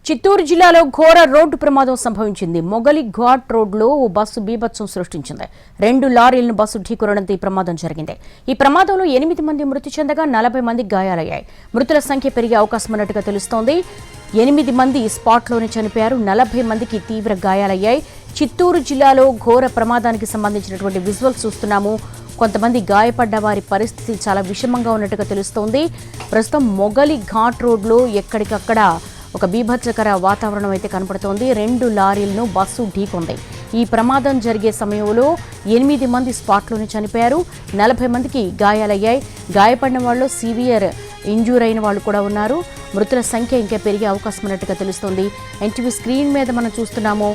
చిత్తూరు జిల్లాలో ఘోర రోడ్డు ప్రమాదం సంభవించింది. మొగలి ఘాట్ రోడ్లో ఓ బస్సు బీభత్సం సృష్టించింది. 2 లారీలను బస్సు ఢీకొనడంతో ఈ ప్రమాదం జరిగింది. ఈ ప్రమాదంలో 8 మంది మృతి చెందగా 40 మందికి గాయాలయ్యాయి. మృతుల సంఖ్య పెరిగే అవకాశం ఉన్నట్టుగా తెలుస్తోంది. 8 మంది స్పాట్లోనే చనిపోయారు. 40 మందికి తీవ్ర గాయాలయ్యాయి. చిత్తూరు జిల్లాలో ఘోర ప్రమాదానికి సంబంధించినటువంటి విజువల్స్ చూస్తున్నాము. కొంతమంది గాయపడ్డ వారి పరిస్థితి చాలా విషమంగా ఉన్నట్టుగా తెలుస్తోంది. ప్రస్తుతం మొగలి ఘాట్ రోడ్లో ఎక్కడికక్కడ ఒక బీభత్సకర వాతావరణం అయితే కనపడుతోంది. 2 లారీలను బస్సు ఢీకొంది. ఈ ప్రమాదం జరిగే సమయంలో 8 మంది స్పాట్లోనే చనిపోయారు. 40 మందికి గాయాలయ్యాయి. గాయపడిన వాళ్ళు సివియర్ ఇంజూర్ అయిన వాళ్ళు కూడా ఉన్నారు. మృతుల సంఖ్య ఇంకా పెరిగే అవకాశం ఉన్నట్టుగా తెలుస్తోంది. ఎన్టీవీ స్క్రీన్ మీద మనం చూస్తున్నాము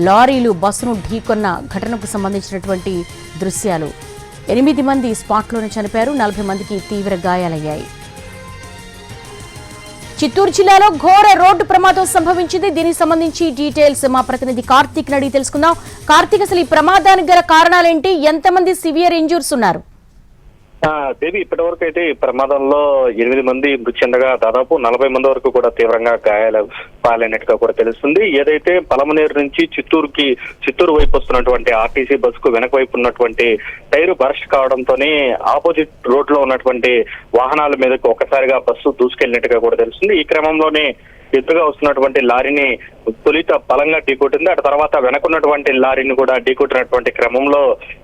లారీలు బస్సును ఢీకొన్న ఘటనకు సంబంధించినటువంటి దృశ్యాలు. 8 మంది స్పాట్లోనే చనిపోయారు. 40 మందికి తీవ్ర గాయాలయ్యాయి. చిత్తూరు జిల్లాలో ఘోర రోడ్డు ప్రమాదం సంభవించింది. దీనికి సంబంధించి డీటెయిల్స్ మా ప్రతినిధి కార్తీక్ అడిగి తెలుసుకుందాం. కార్తీక్, అసలు ఈ ప్రమాదానికి గల కారణాలేంటి? ఎంతమంది సివియర్ ఇంజూర్స్ ఉన్నారు? దేవి, ఇప్పటి వరకు అయితే ఈ ప్రమాదంలో 8 మంది మృతి చెందగా దాదాపు 40 మంది వరకు కూడా తీవ్రంగా గాయాలు పాలైనట్టుగా కూడా తెలుస్తుంది. ఏదైతే పలమనేరు నుంచి చిత్తూరు వైపు వస్తున్నటువంటి ఆర్టీసీ బస్సుకు వెనక వైపు ఉన్నటువంటి టైరు బర్స్ట్ కావడంతోనే ఆపోజిట్ రోడ్ లో ఉన్నటువంటి వాహనాల మీదకు ఒక్కసారిగా బస్సు దూసుకెళ్లినట్టుగా కూడా తెలుస్తుంది. ఈ క్రమంలోనే ఎదురుగా వస్తున్నటువంటి లారీని తొలిత బలంగా ఢీకొట్టింది. అటు తర్వాత వెనకున్నటువంటి లారీని కూడా ఢీకొట్టినటువంటి క్రమంలో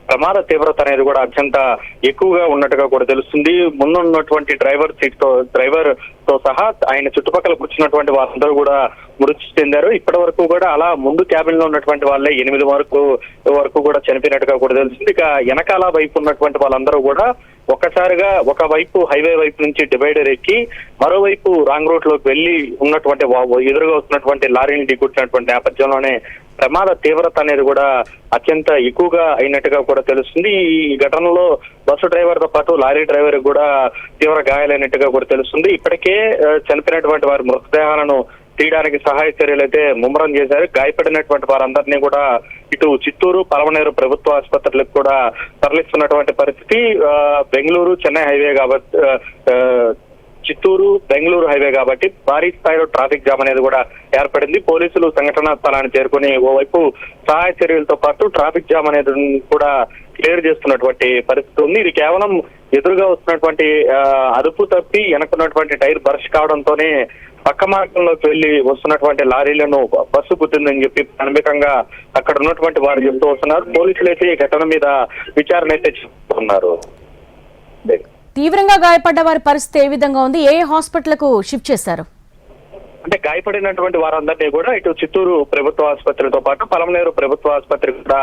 ప్రమాద తీవ్రత అనేది కూడా అత్యంత ఎక్కువగా ఉన్నట్టుగా కూడా తెలుస్తుంది. ముందున్నటువంటి డ్రైవర్ తో సహా ఆయన చుట్టుపక్కల కూర్చున్నటువంటి వారందరూ కూడా మృతి చెందారు. ఇప్పటి వరకు కూడా అలా ముందు క్యాబిన్ లో ఉన్నటువంటి వాళ్ళే 8 వరకు కూడా చనిపోయినట్టుగా కూడా తెలుస్తుంది. ఇక వెనకాల వైపు ఉన్నటువంటి వాళ్ళందరూ కూడా ఒక్కసారిగా ఒకవైపు హైవే వైపు నుంచి డివైడర్ ఎక్కి మరోవైపు రాంగ్ రూట్ లోకి వెళ్లి ఉన్నటువంటి ఎదురుగా వస్తున్నటువంటి లారీని ఢీకొట్టినటువంటి నేపథ్యంలోనే ప్రమాద తీవ్రత అనేది కూడా అత్యంత ఎక్కువగా అయినట్టుగా కూడా తెలుస్తుంది. ఈ ఘటనలో బస్సు డ్రైవర్ తో పాటు లారీ డ్రైవర్ కూడా తీవ్ర గాయాలైనట్టుగా కూడా తెలుస్తుంది. ఇప్పటికే చనిపోయినటువంటి వారి మృతదేహాలను తీయడానికి సహాయ చర్యలు అయితే ముమ్మరం చేశారు. గాయపడినటువంటి వారందరినీ కూడా ఇటు చిత్తూరు, పలమనేరు ప్రభుత్వ ఆసుపత్రులకు కూడా తరలిస్తున్నటువంటి పరిస్థితి. బెంగళూరు చెన్నై హైవే కాబట్టి చిత్తూరు బెంగళూరు హైవే కాబట్టి భారీ స్థాయిలో ట్రాఫిక్ జామ్ అనేది కూడా ఏర్పడింది. పోలీసులు సంఘటనా స్థలాన్ని చేరుకుని ఓవైపు సహాయ చర్యలతో పాటు ట్రాఫిక్ జామ్ అనేది కూడా క్లియర్ చేస్తున్నటువంటి పరిస్థితి ఉంది. ఇది కేవలం ఎదురుగా వస్తున్నటువంటి అదుపు తప్పి వెనకున్నటువంటి టైర్ బర్స్ట్ కావడంతోనే పక్క మార్గంలోకి వెళ్లి వస్తున్నటువంటి లారీలను బస్సు గుద్దిందని చెప్పి ప్రాథమికంగా అక్కడ ఉన్నటువంటి వారు చెప్తూ వస్తున్నారు. పోలీసులు అయితే ఈ ఘటన మీద విచారణ అయితే చేస్తున్నారు. తీవ్రంగా గాయపడ్డ వారి పరిస్థితి ఏ విధంగా ఉంది? ఏ హాస్పిటల్కు షిఫ్ట్ చేశారు? అంటే గాయపడినటువంటి వారందరినీ కూడా ఇటు చిత్తూరు ప్రభుత్వ ఆసుపత్రితో పాటు పలమనేరు ప్రభుత్వ ఆసుపత్రి కూడా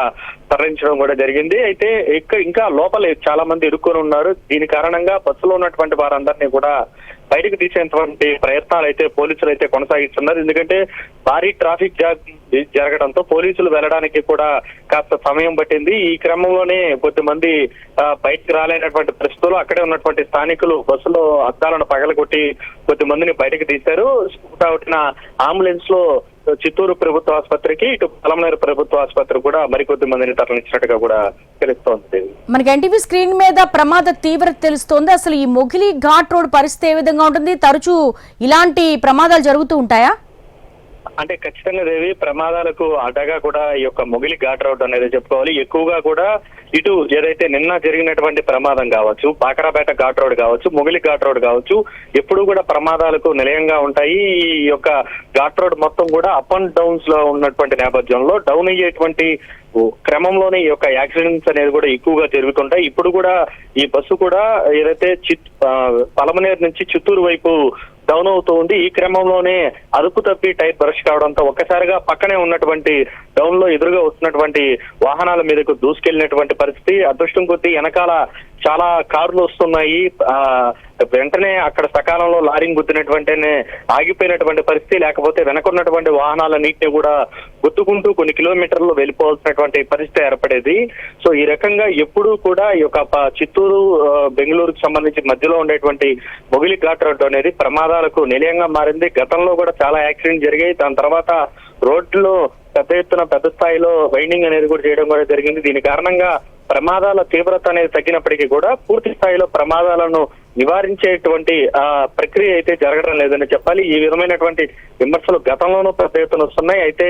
తరలించడం కూడా జరిగింది. అయితే ఇంకా లోపల చాలా మంది ఇరుక్కొని ఉన్నారు. దీని కారణంగా బస్సులో ఉన్నటువంటి వారందరినీ కూడా బయటకు తీసేటువంటి ప్రయత్నాలు అయితే పోలీసులు అయితే కొనసాగిస్తున్నారు. ఎందుకంటే భారీ ట్రాఫిక్ జామ్ జరగడంతో పోలీసులు వెళ్ళడానికి కూడా కాస్త సమయం పట్టింది. ఈ క్రమంలోనే కొద్దిమంది బయటకు రాలేనటువంటి పరిస్థితుల్లో అక్కడే ఉన్నటువంటి స్థానికులు బస్సులో అద్దాలను పగలగొట్టి కొద్దిమందిని బయటకు తీశారు. ఒకటిన అంబులెన్స్ లో చిత్తూరు ప్రభుత్వ ఆసుపత్రికి, ఇటు పలమనేరు ప్రభుత్వ ఆసుపత్రి కూడా మరికొద్ది మందిని తరలించినట్టుగా కూడా తెలుస్తోంది. మనకి ఎన్టీవీ స్క్రీన్ మీద ప్రమాద తీవ్రత తెలుస్తోంది. అసలు ఈ మొగిలి ఘాట్ రోడ్ పరిస్థితి ఏ విధంగా ఉంటుంది? తరచూ ఇలాంటి ప్రమాదాలు జరుగుతూ ఉంటాయా? అంటే ఖచ్చితంగా దేవి, ప్రమాదాలకు అడ్డగా కూడా ఈ యొక్క మొగిలి ఘాట్ రోడ్ అనేది చెప్పుకోవాలి. ఎక్కువగా కూడా ఇటు ఏదైతే నిన్న జరిగినటువంటి ప్రమాదం కావచ్చు, పాకరాపేట ఘాట్ రోడ్ కావచ్చు, మొగిలి ఘాట్ రోడ్ కావచ్చు, ఎప్పుడు కూడా ప్రమాదాలకు నిలయంగా ఉంటాయి. ఈ యొక్క ఘాట్ రోడ్ మొత్తం కూడా అప్ అండ్ డౌన్స్ లో ఉన్నటువంటి నేపథ్యంలో డౌన్ అయ్యేటువంటి క్రమంలోనే ఈ యొక్క యాక్సిడెంట్స్ అనేది కూడా ఎక్కువగా జరుగుతుంటాయి. ఇప్పుడు కూడా ఈ బస్సు కూడా ఏదైతే పలమనేరు నుంచి చిత్తూరు వైపు డౌన్ అవుతూ ఉంది. ఈ క్రమంలోనే అదుపు తప్పి టైర్ బర్స్ట్ కావడంతో ఒక్కసారిగా పక్కనే ఉన్నటువంటి డౌన్ లో ఎదురుగా వస్తున్నటువంటి వాహనాల మీదకు దూసుకెళ్లినటువంటి పరిస్థితి. అదృష్టం కొద్దీ వెనకాల చాలా కార్లు వస్తున్నాయి. వెంటనే అక్కడ సకాలంలో లారీని గుద్దినటువంటి ఆగిపోయినటువంటి పరిస్థితి, లేకపోతే వెనకున్నటువంటి వాహనాలన్నింటినీ కూడా గుద్దుకుంటూ కొన్ని కిలోమీటర్లు వెళ్ళిపోవాల్సినటువంటి పరిస్థితి ఏర్పడేది. సో ఈ రకంగా ఎప్పుడూ కూడా ఈ యొక్క చిత్తూరు బెంగళూరుకు సంబంధించి మధ్యలో ఉండేటువంటి మొగిలి ఘాట్ రోడ్డు అనేది ప్రమాదాలకు నిలయంగా మారింది. గతంలో కూడా చాలా యాక్సిడెంట్ జరిగాయి. దాని తర్వాత రోడ్లో పెద్ద స్థాయిలో వైండింగ్ అనేది కూడా చేయడం కూడా జరిగింది. దీని కారణంగా ప్రమాదాల తీవ్రత అనేది తగ్గినప్పటికీ కూడా పూర్తి స్థాయిలో ప్రమాదాలను నివారించేటువంటి ప్రక్రియ అయితే జరగడం లేదని చెప్పాలి. ఈ విధమైనటువంటి విమర్శలు గతంలోనూ పెద్ద ఎత్తున వస్తున్నాయి. అయితే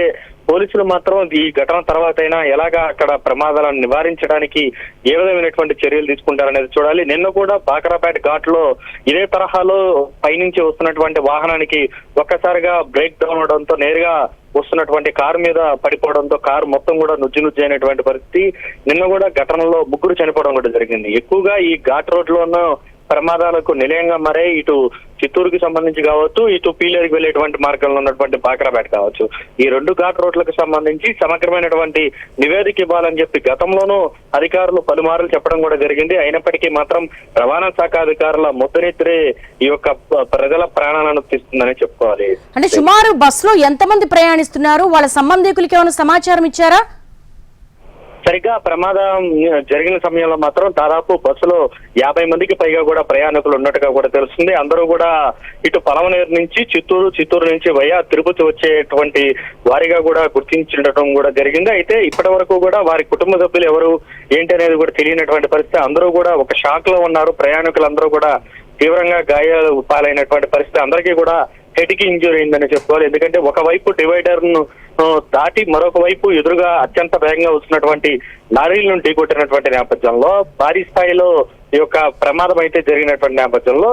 పోలీసులు మాత్రం ఈ ఘటన తర్వాత అయినా ఎలాగా అక్కడ ప్రమాదాలను నివారించడానికి ఏ విధమైనటువంటి చర్యలు తీసుకుంటారనేది చూడాలి. నిన్న కూడా బాకరాపేట ఘాట్ లో ఇదే తరహాలో పైనుంచి వస్తున్నటువంటి వాహనానికి ఒక్కసారిగా బ్రేక్ డౌన్ అవడంతో నేరుగా వస్తున్నటువంటి కారు మీద పడిపోవడంతో కారు మొత్తం కూడా నుజ్జు అయినటువంటి పరిస్థితి. నిన్న కూడా ఘటనలో 3 చనిపోవడం కూడా జరిగింది. ఎక్కువగా ఈ ఘాట్ రోడ్ లో ఉన్న ప్రమాదాలకు నిలయంగా మరే ఇటు చిత్తూరుకి సంబంధించి కావచ్చు, ఇటు పీలేరుకి వెళ్లేటువంటి మార్గంలో ఉన్నటువంటి బాకరాపేట కావచ్చు, ఈ 2 ఘాట్ రోడ్లకు సంబంధించి సమగ్రమైనటువంటి నివేదిక ఇవ్వాలని చెప్పి గతంలోనూ అధికారులు పలుమార్లు చెప్పడం కూడా జరిగింది. అయినప్పటికీ మాత్రం రవాణా శాఖ అధికారుల ముద్దనిద్రే ఈ యొక్క ప్రజల ప్రాణాలను తీస్తుందని చెప్పుకోవాలి. అంటే సుమారు బస్సులో ఎంతమంది ప్రయాణిస్తున్నారు, వాళ్ళ సంబంధికులకి ఏమైనా సమాచారం ఇచ్చారా? సరిగ్గా ప్రమాదం జరిగిన సమయంలో మాత్రం దాదాపు బస్సులో 50 మందికి పైగా కూడా ప్రయాణికులు ఉన్నట్టుగా కూడా తెలుస్తుంది. అందరూ కూడా ఇటు పలమనేరు నుంచి చిత్తూరు నుంచి వయా తిరుపతి వచ్చేటువంటి వారిగా కూడా గుర్తించడం కూడా జరిగింది. అయితే ఇప్పటి వరకు కూడా వారి కుటుంబ సభ్యులు ఎవరు ఏంటి అనేది కూడా తెలియనటువంటి పరిస్థితి. అందరూ కూడా ఒక షాక్ లో ఉన్నారు. ప్రయాణికులందరూ కూడా తీవ్రంగా గాయాలు పాలైనటువంటి పరిస్థితి. అందరికీ కూడా హెడ్ కి ఇంజూరీ అయిందని చెప్పుకోవాలి. ఎందుకంటే ఒకవైపు డివైడర్ ను దాటి మరొక వైపు ఎదురుగా అత్యంత వేగంగా వస్తున్నటువంటి లారీలను ఢీకొట్టినటువంటి నేపథ్యంలో భారీ స్థాయిలో ఈ యొక్క ప్రమాదం అయితే జరిగినటువంటి నేపథ్యంలో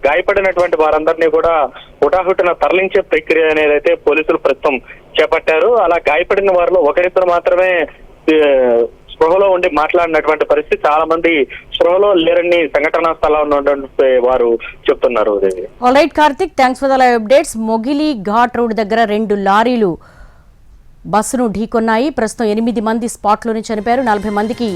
గాయపడినటువంటి వారందరినీ కూడా హుటాహుటిన తరలించే ప్రక్రియ అనేది అయితే పోలీసులు ప్రస్తుతం చేపట్టారు. అలా గాయపడిన వారిలో ఒకరిద్దరు మాత్రమే స్పృహలో ఉండి మాట్లాడినటువంటి పరిస్థితి. చాలా మంది స్పృహలో లేరని సంఘటనా స్థలంలో ఉన్నటువంటి వారు చెప్తున్నారు. Alright Karthik, thanks for the live updates. Mogili ghat road దగ్గర 2 లారీలు బస్సును ఢీకొన్నాయి. ప్రస్తుతం 8 మంది స్పాట్లోనే చనిపోయారు. 40 మందికి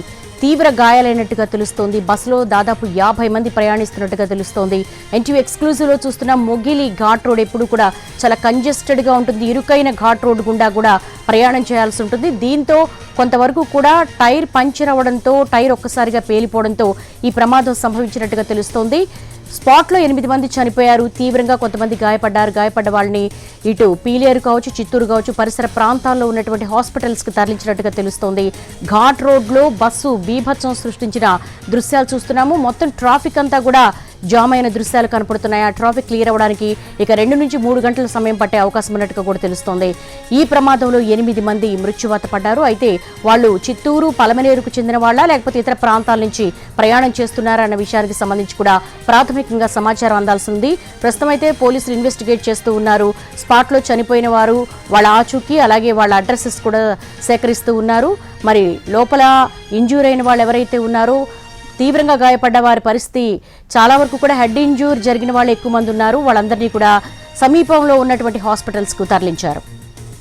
తీవ్ర గాయాలైనట్టుగా తెలుస్తోంది. బస్సులో దాదాపు 50 మంది ప్రయాణిస్తున్నట్టుగా తెలుస్తోంది. ఎన్టీవీ ఎక్స్క్లూజివ్ లో చూస్తున్న మొగిలి ఘాట్ రోడ్ ఎప్పుడు కూడా చాలా కంజెస్టెడ్ గా ఉంటుంది. ఇరుకైన ఘాట్ రోడ్ గుండా కూడా ప్రయాణం చేయాల్సి ఉంటుంది. దీంతో కొంతవరకు కూడా టైర్ పంచర్ అవ్వడంతో, టైర్ ఒక్కసారిగా పేలిపోవడంతో ఈ ప్రమాదం సంభవించినట్టుగా తెలుస్తోంది. స్పాట్లో 8 మంది చనిపోయారు. తీవ్రంగా కొంతమంది గాయపడ్డారు. గాయపడ్డ వాళ్ళని ఇటు పీలేరు కావచ్చు, చిత్తూరు కావచ్చు, పరిసర ప్రాంతాల్లో ఉన్నటువంటి హాస్పిటల్స్ కి తరలించినట్టుగా తెలుస్తోంది. ఘాట్ రోడ్ లో బస్సు బీభత్సం సృష్టించిన దృశ్యాలు చూస్తున్నాము. మొత్తం ట్రాఫిక్ అంతా కూడా జామ్ అయిన దృశ్యాలు కనపడుతున్నాయి. ఆ ట్రాఫిక్ క్లియర్ అవ్వడానికి ఇక 2 నుంచి 3 గంటల సమయం పట్టే అవకాశం ఉన్నట్టుగా కూడా తెలుస్తోంది. ఈ ప్రమాదంలో 8 మంది మృత్యువాత పడ్డారు. అయితే వాళ్ళు చిత్తూరు, పలమనేరుకు చెందిన వాళ్ళ లేకపోతే ఇతర ప్రాంతాల నుంచి ప్రయాణం చేస్తున్నారా అన్న విషయానికి సంబంధించి కూడా ప్రాథమికంగా సమాచారం అందాల్సి ఉంది. ప్రస్తుతం అయితే పోలీసులు ఇన్వెస్టిగేట్ చేస్తూ ఉన్నారు. స్పాట్లో చనిపోయిన వారు, వాళ్ళ ఆచూకీ, అలాగే వాళ్ళ అడ్రసెస్ కూడా సేకరిస్తూ ఉన్నారు. మరి లోపల ఇంజ్యూర్ అయిన వాళ్ళు ఎవరైతే ఉన్నారో, తీవ్రంగా గాయపడ్డ వారి పరిస్థితి చాలా వరకు కూడా హెడ్ ఇంజ్యూర్ జరిగిన వాళ్ళు ఎక్కువ మంది ఉన్నారు. వాళ్ళందరినీ కూడా సమీపంలో ఉన్నటువంటి హాస్పిటల్స్ కు తరలించారు.